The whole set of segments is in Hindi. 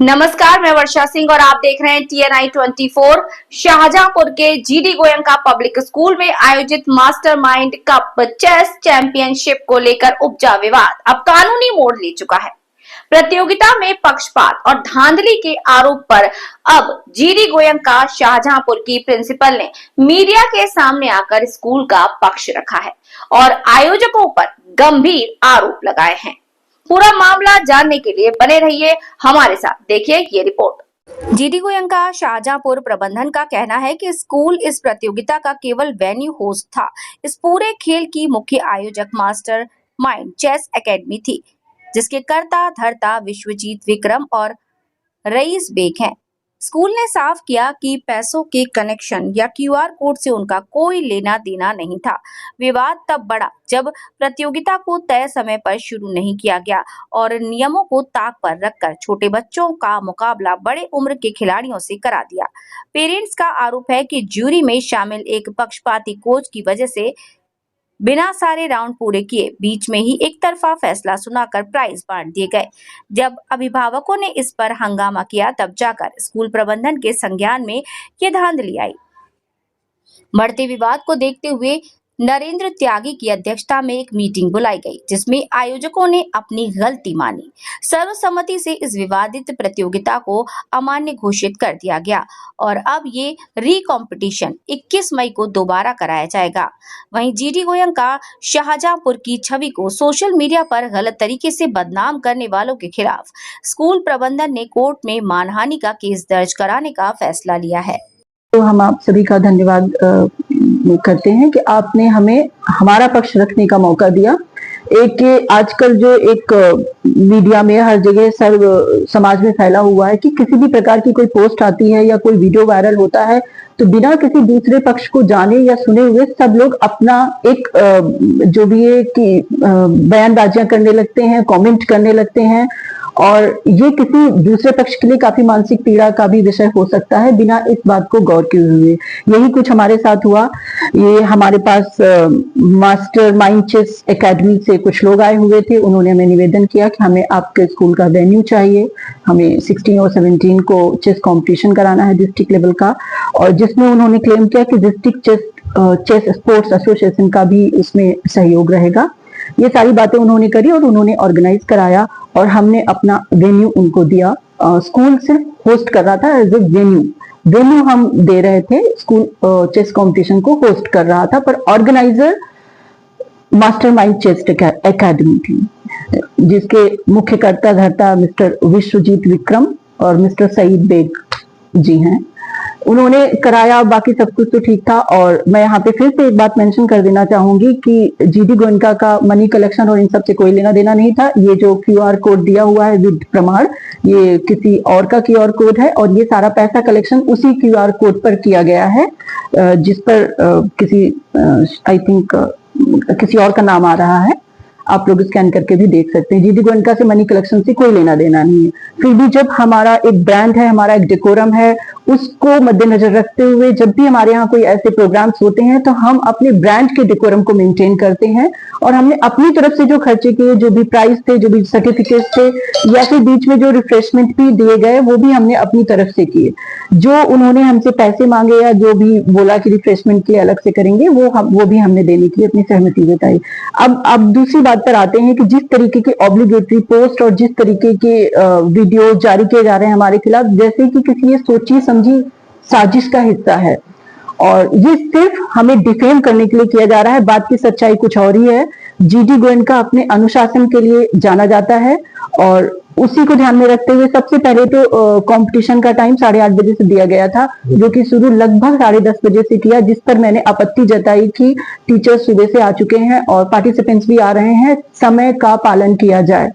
नमस्कार, मैं वर्षा सिंह और आप देख रहे हैं TNI 24। शाहजहांपुर के जीडी गोयनका पब्लिक स्कूल में आयोजित मास्टरमाइंड कप चेस चैंपियनशिप को लेकर उपजा विवाद अब कानूनी मोड़ ले चुका है। प्रतियोगिता में पक्षपात और धांधली के आरोप पर अब जीडी गोयनका शाहजहांपुर की प्रिंसिपल ने मीडिया के सामने आकर स्कूल का पक्ष रखा है और आयोजकों पर गंभीर आरोप लगाए हैं। पूरा मामला जानने के लिए बने रहिए हमारे साथ, देखिए ये रिपोर्ट। जीडी गोयनका शाहजहांपुर प्रबंधन का कहना है कि स्कूल इस प्रतियोगिता का केवल वेन्यू होस्ट था। इस पूरे खेल की मुख्य आयोजक मास्टर माइंड चेस एकेडमी थी, जिसके कर्ता धर्ता विश्वजीत विक्रम और रईस बेग हैं। स्कूल ने साफ किया कि पैसों के कनेक्शन या क्यूआर कोड से उनका कोई लेना देना नहीं था। विवाद तब बढ़ा जब प्रतियोगिता को तय समय पर शुरू नहीं किया गया और नियमों को ताक पर रखकर छोटे बच्चों का मुकाबला बड़े उम्र के खिलाड़ियों से करा दिया। पेरेंट्स का आरोप है कि ज्यूरी में शामिल एक पक्षपाती कोच की वजह से बिना सारे राउंड पूरे किए बीच में ही एक तरफा फैसला सुनाकर प्राइज बांट दिए गए। जब अभिभावकों ने इस पर हंगामा किया तब जाकर स्कूल प्रबंधन के संज्ञान में ये धांधली आई। बढ़ते विवाद को देखते हुए नरेंद्र त्यागी की अध्यक्षता में एक मीटिंग बुलाई गई, जिसमें आयोजकों ने अपनी गलती मानी। सर्वसम्मति से इस विवादित प्रतियोगिता को अमान्य घोषित कर दिया गया और अब ये री-कॉम्पिटिशन 21 मई को दोबारा कराया जाएगा। वहीं जीडी गोयनका शाहजहांपुर की छवि को सोशल मीडिया पर गलत तरीके से बदनाम करने वालों के खिलाफ स्कूल प्रबंधन ने कोर्ट में मानहानि का केस दर्ज कराने का फैसला लिया है। तो हम आप सभी का धन्यवाद करते हैं कि आपने हमें हमारा पक्ष रखने का मौका दिया। एक आजकल जो एक मीडिया में हर जगह सर्व समाज में फैला हुआ है कि किसी भी प्रकार की कोई पोस्ट आती है या कोई वीडियो वायरल होता है तो बिना किसी दूसरे पक्ष को जाने या सुने हुए सब लोग अपना एक जो भी है कि बयानबाजियां करने लगते हैं, कमेंट करने लगते हैं और ये किसी दूसरे पक्ष के लिए काफी मानसिक पीड़ा का भी विषय हो सकता है बिना इस बात को गौर किए हुए। यही कुछ हमारे साथ हुआ। ये हमारे पास मास्टर माइंड चेस एकेडमी से कुछ लोग आए हुए थे। उन्होंने हमें निवेदन किया कि हमें आपके स्कूल का वेन्यू चाहिए, हमें 16 और 17 को चेस कॉम्पिटिशन कराना है डिस्ट्रिक्ट लेवल का, और जिसमें उन्होंने क्लेम किया कि डिस्ट्रिक्ट चेस स्पोर्ट्स एसोसिएशन का भी इसमें सहयोग रहेगा। ये सारी बातें उन्होंने करी और उन्होंने ऑर्गेनाइज कराया और हमने अपना वेन्यू उनको दिया। स्कूल सिर्फ होस्ट कर रहा था एज ए वेन्यू हम दे रहे थे, स्कूल चेस कंपटीशन को होस्ट कर रहा था, पर ऑर्गेनाइजर मास्टरमाइंड चेस एकेडमी थी, जिसके मुख्य कर्ता धर्ता मिस्टर विश्वजीत विक्रम और मिस्टर सईद बेग जी हैं। उन्होंने कराया, बाकी सब कुछ तो ठीक था। और मैं यहाँ पे फिर से एक बात मेंशन कर देना चाहूंगी कि जीडी गोयनका का मनी कलेक्शन और इन सब से कोई लेना देना नहीं था। ये जो क्यूआर कोड दिया हुआ है विद प्रमाण, ये किसी और का क्यूआर कोड है और ये सारा पैसा कलेक्शन उसी क्यूआर कोड पर किया गया है, जिस पर किसी आई थिंक किसी और का नाम आ रहा है। आप लोग स्कैन करके भी देख सकते हैं। जीडी गोयनका से मनी कलेक्शन से कोई लेना देना नहीं है। फिर भी जब हमारा एक ब्रांड है, हमारा एक डेकोरम है, उसको मद्देनजर रखते हुए जब भी हमारे यहाँ कोई ऐसे प्रोग्राम्स होते हैं तो हम अपने ब्रांड के डेकोरम को मेंटेन करते हैं और हमने अपनी तरफ से जो खर्चे किए, जो भी प्राइस थे, जो भी सर्टिफिकेट थे या फिर बीच में जो रिफ्रेशमेंट भी दिए गए, वो भी हमने अपनी तरफ से किए। जो उन्होंने हमसे पैसे मांगे या जो भी बोला कि रिफ्रेशमेंट के लिए अलग से करेंगे, वो भी हमने देने की अपनी सहमति जताई। अब दूसरी बात पर आते हैं कि जिस तरीके के ऑब्लिगेटरी पोस्ट और जिस तरीके के वीडियो जारी किए जा रहे हैं हमारे खिलाफ, जैसे कि किसी ये सोची समझी साजिश का हिस्सा है और ये सिर्फ हमें डिफेम करने के लिए किया जा रहा है। बात की सच्चाई कुछ और ही है। जीडी गोयनका अपने अनुशासन के लिए जाना जाता है और उसी को ध्यान में रखते हुए सबसे पहले तो कंपटीशन का टाइम 8:30 बजे से दिया गया था, जो कि शुरू लगभग 10:30 बजे से किया, जिस पर मैंने आपत्ति जताई कि टीचर्स सुबह से आ चुके हैं और पार्टिसिपेंट्स भी आ रहे हैं, समय का पालन किया जाए।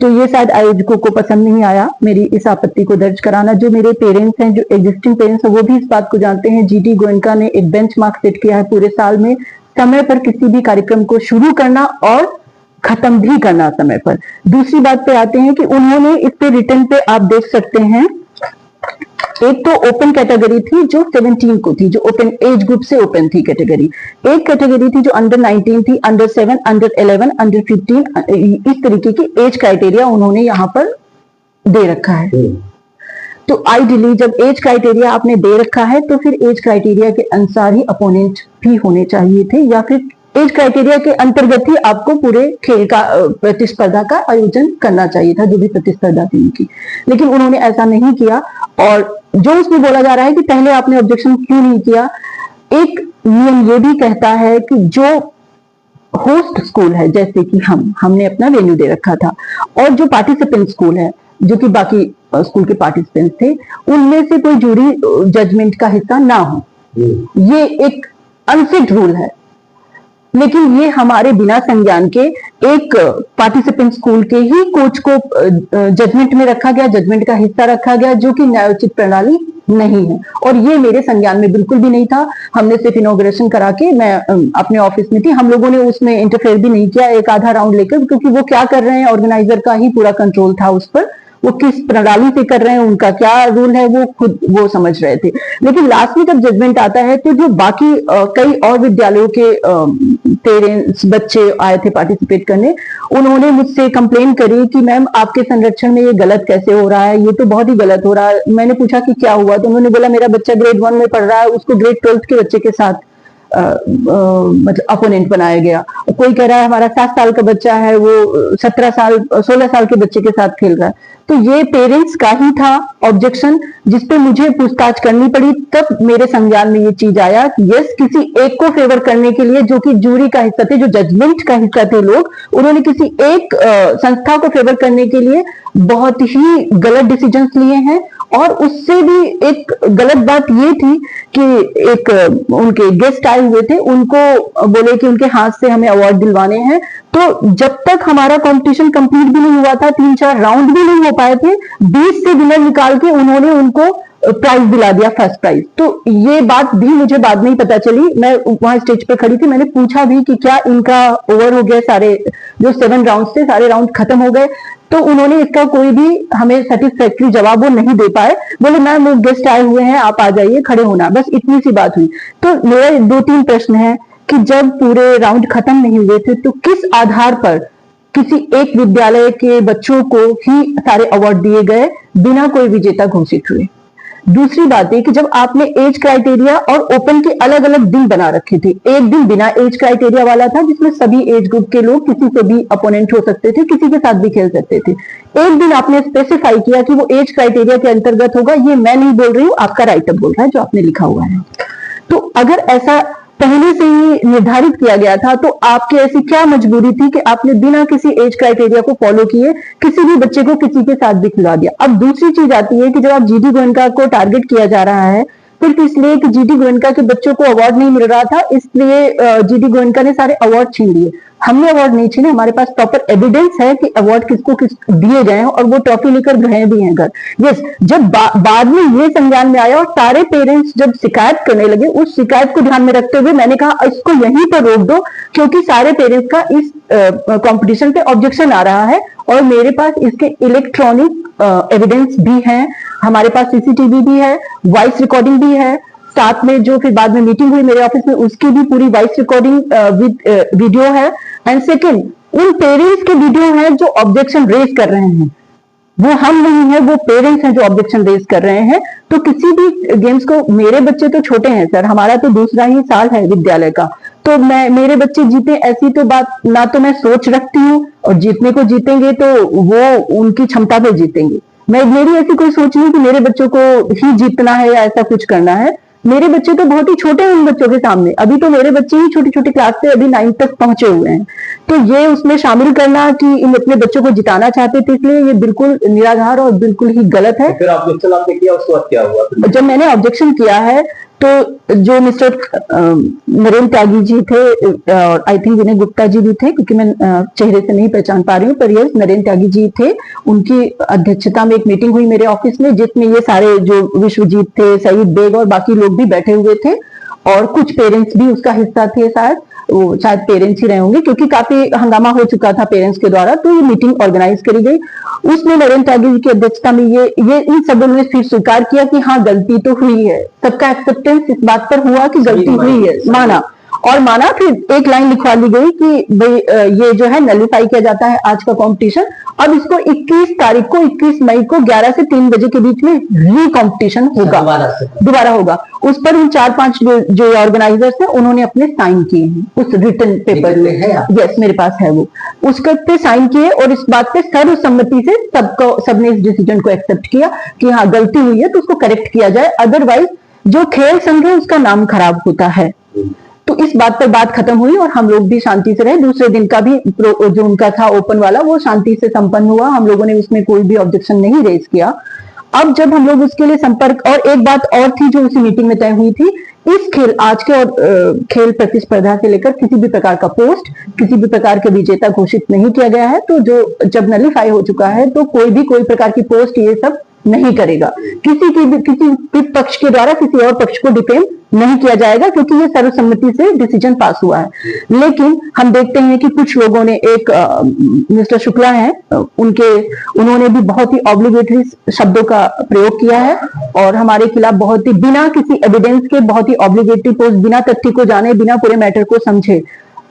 तो ये शायद आयोजकों को पसंद नहीं आया मेरी इस आपत्ति को दर्ज कराना। जो मेरे पेरेंट्स हैं, जो एग्जिस्टिंग पेरेंट्स हैं, वो भी इस बात को जानते हैं। जीडी गोयनका ने एक बेंचमार्क सेट किया है पूरे साल में, समय पर किसी भी कार्यक्रम को शुरू करना और खत्म भी करना समय पर। दूसरी बात पे आते हैं कि उन्होंने इस पे रिटर्न पे आप देख सकते हैं, एक तो ओपन कैटेगरी थी जो 17 को थी, जो ओपन एज ग्रुप से ओपन थी कैटेगरी। एक कैटेगरी थी जो अंडर 19 थी, अंडर 7, अंडर 11, अंडर 15, इस तरीके की एज क्राइटेरिया उन्होंने यहाँ पर दे रखा है। तो आइडियली जब एज क्राइटेरिया आपने दे रखा है तो फिर एज क्राइटेरिया के अनुसार ही अपोनेंट भी होने चाहिए थे, या फिर एज क्राइटेरिया के अंतर्गत ही आपको पूरे खेल का प्रतिस्पर्धा का आयोजन करना चाहिए था, जो भी प्रतिस्पर्धा थी उनकी। लेकिन उन्होंने ऐसा नहीं किया। और जो उसमें बोला जा रहा है कि पहले आपने ऑब्जेक्शन क्यों नहीं किया, एक नियम ये भी कहता है कि जो होस्ट स्कूल है, जैसे कि हमने अपना वेन्यू दे रखा था, और जो पार्टिसिपेंट स्कूल है, जो कि बाकी स्कूल के पार्टिसिपेंट्स थे, उनमें से कोई जूरी जजमेंट का हिस्सा ना हो, ये एक अनफिट रूल है। लेकिन ये हमारे बिना संज्ञान के एक पार्टिसिपेंट स्कूल के ही कोच को जजमेंट में रखा गया, जजमेंट का हिस्सा रखा गया, जो कि न्यायोचित प्रणाली नहीं है। और ये मेरे संज्ञान में बिल्कुल भी नहीं था। हमने सिर्फ इनॉग्रेशन करा के, मैं अपने ऑफिस में थी, हम लोगों ने उसमें इंटरफेयर भी नहीं किया एक आधा राउंड लेकर, क्योंकि वो क्या कर रहे हैं, ऑर्गेनाइजर का ही पूरा कंट्रोल था उस पर, वो किस प्रणाली से कर रहे हैं, उनका क्या रूल है, वो खुद वो समझ रहे थे। लेकिन लास्ट में जब जजमेंट आता है तो जो बाकी कई और विद्यालयों के पेरेंट्स, बच्चे आए थे पार्टिसिपेट करने, उन्होंने मुझसे कंप्लेन करी कि मैम आपके संरक्षण में ये गलत कैसे हो रहा है, ये तो बहुत ही गलत हो रहा है। मैंने पूछा कि क्या हुआ, तो उन्होंने बोला मेरा बच्चा ग्रेड 1 में पढ़ रहा है, उसको ग्रेड 12 के बच्चे के साथ मतलब अपोनेंट बनाया गया। कोई कह रहा है हमारा 7 साल का बच्चा है, वो 16 साल के बच्चे के साथ खेल रहा है। तो ये पेरेंट्स का ही था ऑब्जेक्शन, जिसपे मुझे पूछताछ करनी पड़ी। तब मेरे संज्ञान में ये चीज आया कि यस, किसी एक को फेवर करने के लिए, जो कि जूरी का हिस्सा थे, जो जजमेंट का हिस्सा थे लोग, उन्होंने किसी एक संस्था को फेवर करने के लिए बहुत ही गलत डिसीजंस लिए हैं। और उससे भी एक गलत बात ये थी कि एक उनके गेस्ट आए हुए थे, उनको बोले कि उनके हाथ से हमें अवार्ड दिलवाने हैं। तो जब तक हमारा कंपटीशन कंप्लीट भी नहीं हुआ था, 3-4 राउंड भी नहीं हो पाए थे, 20 से विनर निकाल के उन्होंने उनको प्राइज दिला दिया, फर्स्ट प्राइज। तो ये बात भी मुझे बाद में ही पता चली। मैं वहां स्टेज पे खड़ी थी, मैंने पूछा भी कि क्या इनका ओवर हो गया, सारे जो 7 राउंड थे सारे राउंड खत्म हो गए। तो उन्होंने इसका कोई भी हमें सेटिस्फैक्ट्री जवाब वो नहीं दे पाए। बोले मैम वो गेस्ट आए हुए हैं, आप आ जाइए, खड़े होना, बस इतनी सी बात हुई। तो मेरा 2-3 प्रश्न है कि जब पूरे राउंड खत्म नहीं हुए थे तो किस आधार पर किसी एक विद्यालय के बच्चों को ही सारे अवार्ड दिए गए बिना कोई विजेता घोषित हुए। दूसरी बात है कि जब आपने एज क्राइटेरिया और ओपन के अलग अलग दिन बना रखे थे, एक दिन बिना एज क्राइटेरिया वाला था जिसमें सभी एज ग्रुप के लोग किसी से भी अपोनेंट हो सकते थे, किसी के साथ भी खेल सकते थे। एक दिन आपने स्पेसिफाई किया कि वो एज क्राइटेरिया के अंतर्गत होगा। ये मैं नहीं बोल रही हूँ, आपका राइटर बोल रहा है जो आपने लिखा हुआ है। तो अगर ऐसा पहले से ही निर्धारित किया गया था तो आपकी ऐसी क्या मजबूरी थी कि आपने बिना किसी एज क्राइटेरिया को फॉलो किए किसी भी बच्चे को किसी के साथ भी खिला दिया। अब दूसरी चीज आती है कि जब आप जीडी गोयनका को टारगेट किया जा रहा है, सिर्फ इसलिए कि जीडी गोयनका के बच्चों को अवार्ड नहीं मिल रहा था, इसलिए जीडी गोयनका ने सारे अवार्ड छीन लिए। हमने अवार्ड नहीं छीने, हमारे पास प्रॉपर एविडेंस है कि अवार्ड किसको किस दिए गए हैं और वो ट्रॉफी लेकर गए भी हैं घर। यस, जब बाद में ये संज्ञान में आया और सारे पेरेंट्स जब शिकायत करने लगे, उस शिकायत को ध्यान में रखते हुए मैंने कहा इसको यहीं पर रोक दो, क्योंकि सारे पेरेंट्स का इस कंपटीशन पे ऑब्जेक्शन आ रहा है और मेरे पास इसके इलेक्ट्रॉनिक एविडेंस भी है, हमारे पास सीसीटीवी भी है, वॉइस रिकॉर्डिंग भी है, साथ में जो फिर बाद में मीटिंग हुई मेरे ऑफिस में उसकी भी पूरी वॉइस रिकॉर्डिंग विद वीडियो है। एंड सेकंड, उन पेरेंट्स के वीडियो हैं जो ऑब्जेक्शन रेज कर रहे हैं, वो हम नहीं है, वो पेरेंट्स हैं जो ऑब्जेक्शन रेज कर रहे हैं। तो किसी भी गेम्स को, मेरे बच्चे तो छोटे हैं सर, हमारा तो दूसरा ही साल है विद्यालय का, तो मेरे बच्चे जीते ऐसी तो बात ना तो मैं सोच रखती हूँ, और जीतने को जीतेंगे तो वो उनकी क्षमता पे जीतेंगे। मेरी ऐसी कोई सोच नहीं कि मेरे बच्चों को ही जीतना है या ऐसा कुछ करना है। मेरे बच्चे तो बहुत ही छोटे हैं उन बच्चों के सामने, अभी तो मेरे बच्चे ही छोटी छोटी क्लास से अभी 9 तक पहुंचे हुए हैं। तो ये उसमें शामिल करना कि इन अपने बच्चों को जिताना चाहते थे, इसलिए ये बिल्कुल निराधार और बिल्कुल ही गलत है। फिर ऑब्जेक्शन आपने किया, उसके बाद क्या हुआ? जब मैंने ऑब्जेक्शन किया है तो जो मिस्टर नरेंद्र त्यागी जी थे और आई थिंक विनय गुप्ता जी भी थे, क्योंकि मैं चेहरे से नहीं पहचान पा रही हूँ, पर ये नरेंद्र त्यागी जी थे, उनकी अध्यक्षता में एक मीटिंग हुई मेरे ऑफिस में जिसमें ये सारे जो विश्वजीत थे, सईद बेग और बाकी लोग भी बैठे हुए थे और कुछ पेरेंट्स भी उसका हिस्सा थे, शायद पेरेंट्स ही रहे होंगे क्योंकि काफी हंगामा हो चुका था पेरेंट्स के द्वारा। तो ये मीटिंग ऑर्गेनाइज करी गई, उसमें नरेंद्र त्यागी जी की अध्यक्षता में ये इन सब ने फिर स्वीकार किया कि हाँ गलती तो हुई है, सबका एक्सेप्टेंस इस बात पर हुआ कि गलती हुई है, माना। और माना, फिर एक लाइन लिखवा दी गई कि भाई ये जो है नलीफाई किया जाता है आज का कंपटीशन। अब इसको 21 तारीख को, 21 मई को 11 से 3 बजे के बीच में री कंपटीशन होगा, दोबारा होगा। उस पर उन 4-5 जो ऑर्गेनाइजर्स हैं उन्होंने अपने साइन किए हैं उस रिटन पेपर में। यस, मेरे पास है वो, उसके पे साइन किए और इस बात पे सर्वसम्मति से सबने इस डिसीजन को एक्सेप्ट किया कि हाँ गलती हुई है तो उसको करेक्ट किया जाए, अदरवाइज जो खेल संघ है उसका नाम खराब होता है। तो इस बात पर बात खत्म हुई और हम लोग भी शांति से रहे। दूसरे दिन का भी जो उनका था ओपन वाला, वो शांति से संपन्न हुआ। हम लोगों ने उसमें कोई भी ऑब्जेक्शन नहीं रेज किया। अब जब हम लोग उसके लिए संपर्क, और एक बात और थी जो उसी मीटिंग में तय हुई थी, इस खेल आज के और खेल प्रतिस्पर्धा से लेकर किसी भी प्रकार का पोस्ट, किसी भी प्रकार के विजेता घोषित नहीं किया गया है। तो जो जब नलीफाई हो चुका है तो कोई प्रकार की पोस्ट ये सब नहीं करेगा। किसी पक्ष के द्वारा किसी और पक्ष को डिफेम नहीं किया जाएगा, क्योंकि ये सर्वसम्मति से डिसीजन पास हुआ है। लेकिन हम देखते हैं कि कुछ लोगों ने, एक मिस्टर शुक्ला हैं, उन्होंने भी बहुत ही ऑब्लिगेटरी शब्दों का प्रयोग किया है और हमारे खिलाफ बहुत ही बिना किसी एविडेंस के बहुत ही ऑब्लिगेटरी पोस्ट, बिना तथ्य को जाने, बिना पूरे मैटर को समझे,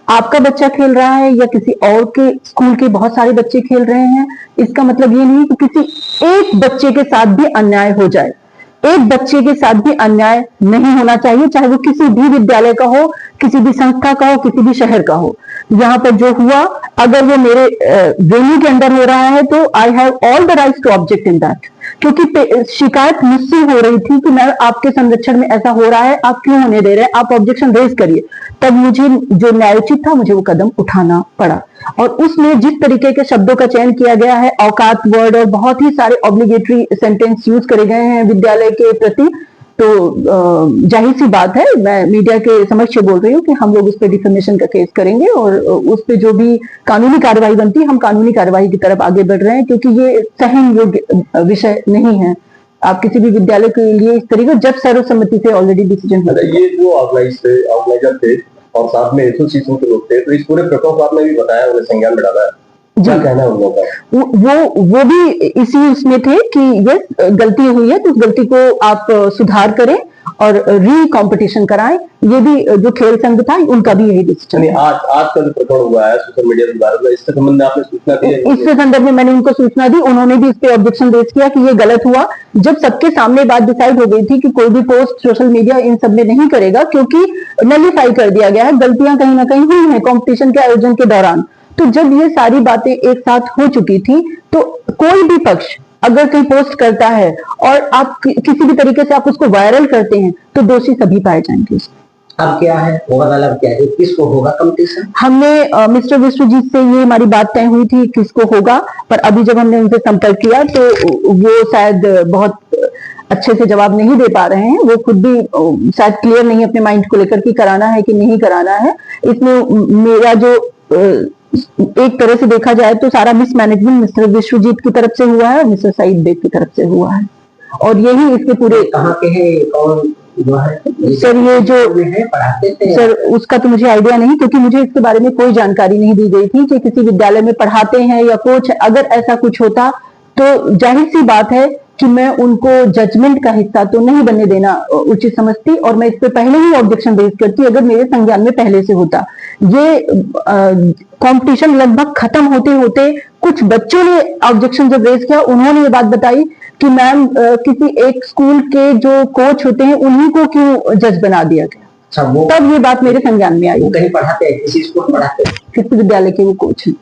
आपका बच्चा खेल रहा है या किसी और के स्कूल के बहुत सारे बच्चे खेल रहे हैं, इसका मतलब ये नहीं कि किसी एक बच्चे के साथ भी अन्याय हो जाए। एक बच्चे के साथ भी अन्याय नहीं होना चाहिए, चाहे वो किसी भी विद्यालय का हो, किसी भी संस्था का हो, किसी भी शहर का हो। यहाँ पर जो हुआ, अगर वो मेरे वेन्यू के अंदर हो रहा है तो I have all the rights to object in that, क्योंकि शिकायत मुझसे हो रही थी कि मैम आपके संरक्षण में ऐसा हो रहा है, आप क्यों होने दे रहे हैं, आप ऑब्जेक्शन रेज करिए। तब मुझे जो न्यायोचित था, मुझे वो कदम उठाना पड़ा। और उसमें जिस तरीके के शब्दों का चयन किया गया है, औकात वर्ड और बहुत ही सारे ऑब्लिगेटरी सेंटेंस यूज करे गए हैं विद्यालय के प्रति, तो जाहिर सी बात है, मैं मीडिया के समक्ष बोल रही हूँ कि हम लोग उस पर डिफेमेशन का केस करेंगे और उस पर जो भी कानूनी कार्रवाई बनती है, हम कानूनी कार्रवाई की तरफ आगे बढ़ रहे हैं, क्योंकि ये सहन योग्य विषय नहीं है। आप किसी भी विद्यालय के लिए इस तरीके, जब सर्वसम्मति से ऑलरेडी डिसीजन हो, ये जो ऑर्गेनाइजर थे और साथ में एसोसिएशन के लोग थे, तो इस पूरे प्रकोप आपने भी बताया, उन्हें संज्ञान में डाला है, क्या कहना है उन लोगों का? वो भी इसी उसमें थे कि यस गलती हुई है तो उस गलती को आप सुधार करें और री कंपटीशन कराएं। ये भी जो खेल संघ था उनका भी यही डिसीजन है। आज का जो प्रकरण हुआ है सोशल मीडिया के बारे में, इसके संबंध में आपने सूचना दी है? इसके संदर्भ में मैंने उनको सूचना दी, उन्होंने भी इस पे ऑब्जेक्शन रेज किया कि ये गलत हुआ। जब सबके सामने बात डिसाइड हो गई थी कि कोई भी पोस्ट सोशल मीडिया इन सब में नहीं करेगा, क्योंकि नलीफाई कर दिया गया है, गलतियां कहीं ना कहीं हुई है कंपटीशन के आयोजन के दौरान। तो जब ये सारी बातें एक साथ हो चुकी थी, तो कोई भी पक्ष अगर कहीं पोस्ट करता है और आप किसी भी तरीके से आप उसको वायरल करते हैं, तो दोषी सभी पाए जाएंगे। अब क्या है, ओवरऑल अब क्या है, किसको होगा कंपटीशन? हमने मिस्टर विश्वजीत से ये हमारी बात तय हुई थी किसको होगा, पर अभी जब हमने उनसे संपर्क किया तो वो शायद बहुत अच्छे से जवाब नहीं दे पा रहे हैं। वो खुद भी शायद क्लियर नहीं अपने माइंड को लेकर कि कराना है कि नहीं कराना है। इसमें मेरा जो एक तरह से देखा जाए तो सारा मिसमैनेजमेंट मिस्टर विश्वजीत की तरफ से हुआ है और मिस्टर सईद बेग की तरफ से हुआ है, और यही इसके पूरे। कहाँ के हैं, कौन जो है सर? ये जो है पढ़ाते थे सर, उसका तो मुझे आइडिया नहीं, क्योंकि मुझे इसके बारे में कोई जानकारी नहीं दी गई थी कि किसी विद्यालय में पढ़ाते हैं या कोच। अगर ऐसा कुछ होता तो जाहिर सी बात है कि मैं उनको जजमेंट का हिस्सा तो नहीं बनने देना उचित समझती, और मैं इस पे पहले ही ऑब्जेक्शन रेज करती अगर मेरे संज्ञान में पहले से होता। ये कंपटीशन लगभग खत्म होते होते कुछ बच्चों ने ऑब्जेक्शन जब रेज किया, उन्होंने ये बात बताई कि मैम किसी एक स्कूल के जो कोच होते हैं उन्हीं को क्यों जज बना दिया गया। अच्छा, वो तब ये बात मेरे संज्ञान में आई। कहीं पढ़ाते हैं, किसी स्कूल पढ़ाते हैं, किसी विद्यालय के वो कोच हैं।